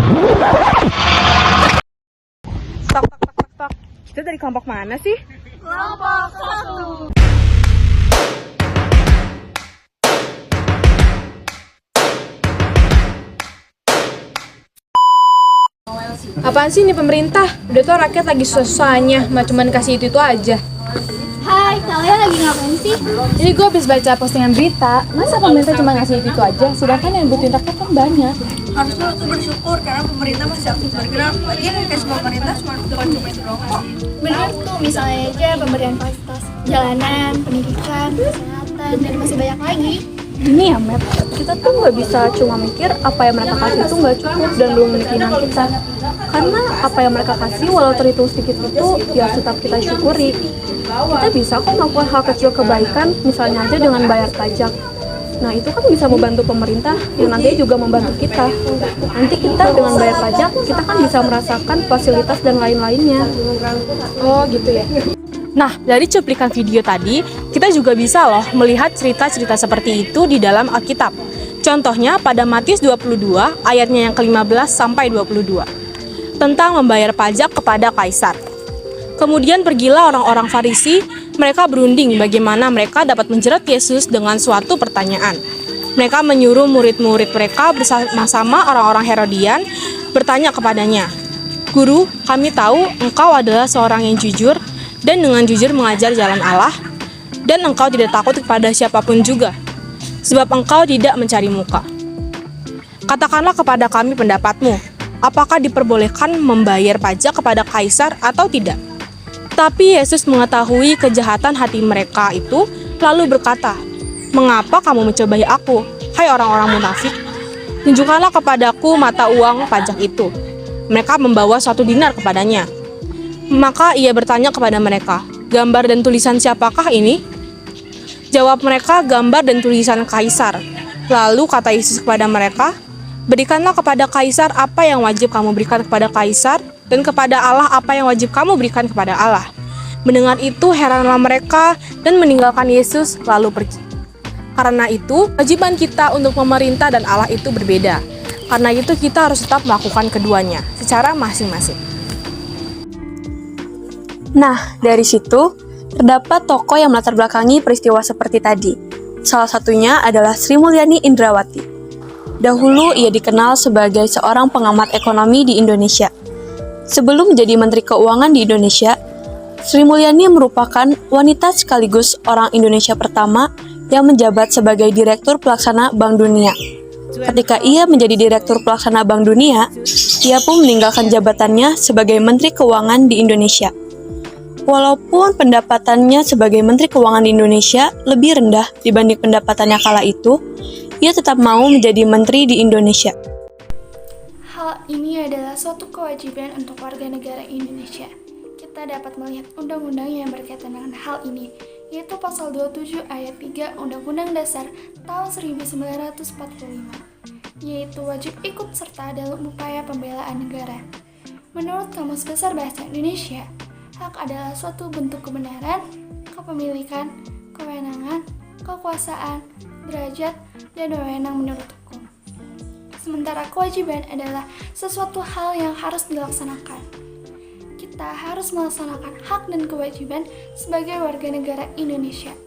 Stok, stok, stok, stok, stok. Kita dari kelompok mana sih? Kelompok 1. Apaan sih ini pemerintah? Udah tau rakyat lagi susah-susahnya, cuman kasih itu aja. Hai, kalian lagi ngapain sih? Ini gue habis baca postingan berita, masa pemerintah cuma ngasih itu aja, sedangkan yang butuhin rakyat kan banyak. Harusnya tuh bersyukur karena pemerintah masih aktif bergerak. Lagian yang dikasih pemerintah bukan cuma itu doang kok. Bener tuh, misalnya aja pemberian fasilitas jalanan, pendidikan, kesehatan, dan masih banyak lagi. Gini ya, Matt, kita tuh nggak bisa cuma mikir apa yang mereka kasih itu nggak cukup dan belum menekinan kita. Karena apa yang mereka kasih walau terhitung sedikit itu ya tetap kita syukuri. Kita bisa kok melakukan hal kecil kebaikan, misalnya aja dengan bayar pajak. Nah itu kan bisa membantu pemerintah yang nantinya juga membantu kita. Nanti kita dengan bayar pajak, kita kan bisa merasakan fasilitas dan lain-lainnya. Oh gitu ya. Nah, dari cuplikan video tadi, kita juga bisa loh melihat cerita-cerita seperti itu di dalam Alkitab. Contohnya pada Matius 22, ayatnya yang ke-15 sampai 22, tentang membayar pajak kepada kaisar. Kemudian pergilah orang-orang Farisi, mereka berunding bagaimana mereka dapat menjerat Yesus dengan suatu pertanyaan. Mereka menyuruh murid-murid mereka bersama-sama orang-orang Herodian bertanya kepadanya, "Guru, kami tahu engkau adalah seorang yang jujur dan dengan jujur mengajar jalan Allah, dan engkau tidak takut kepada siapapun juga, sebab engkau tidak mencari muka. Katakanlah kepada kami pendapatmu, apakah diperbolehkan membayar pajak kepada kaisar atau tidak?" Tapi Yesus mengetahui kejahatan hati mereka itu, lalu berkata, "Mengapa kamu mencobai aku, hai orang-orang munafik? Tunjukkanlah kepadaku mata uang pajak itu." Mereka membawa 1 dinar kepadanya. Maka ia bertanya kepada mereka, "Gambar dan tulisan siapakah ini?" Jawab mereka, "Gambar dan tulisan kaisar." Lalu kata Yesus kepada mereka, "Berikanlah kepada kaisar apa yang wajib kamu berikan kepada kaisar, dan kepada Allah apa yang wajib kamu berikan kepada Allah." Mendengar itu heranlah mereka dan meninggalkan Yesus lalu pergi. Karena itu, kewajiban kita untuk pemerintah dan Allah itu berbeda. Karena itu kita harus tetap melakukan keduanya secara masing-masing. Nah, dari situ terdapat tokoh yang melatar belakangi peristiwa seperti tadi. Salah satunya adalah Sri Mulyani Indrawati. Dahulu ia dikenal sebagai seorang pengamat ekonomi di Indonesia. Sebelum menjadi Menteri Keuangan di Indonesia, Sri Mulyani merupakan wanita sekaligus orang Indonesia pertama yang menjabat sebagai Direktur Pelaksana Bank Dunia. Ketika ia menjadi Direktur Pelaksana Bank Dunia, ia pun meninggalkan jabatannya sebagai Menteri Keuangan di Indonesia. Walaupun pendapatannya sebagai Menteri Keuangan di Indonesia lebih rendah dibanding pendapatannya kala itu, ia tetap mau menjadi menteri di Indonesia. Hal ini adalah suatu kewajiban untuk warga negara Indonesia. Kita dapat melihat undang-undang yang berkaitan dengan hal ini, yaitu Pasal 27 ayat 3 Undang-Undang Dasar tahun 1945, yaitu wajib ikut serta dalam upaya pembelaan negara. Menurut Kamus Besar Bahasa Indonesia, hak adalah suatu bentuk kebenaran, kepemilikan, kewenangan, kekuasaan, derajat, dan wewenang menurut hukum. Sementara kewajiban adalah sesuatu hal yang harus dilaksanakan. Kita harus melaksanakan hak dan kewajiban sebagai warga negara Indonesia.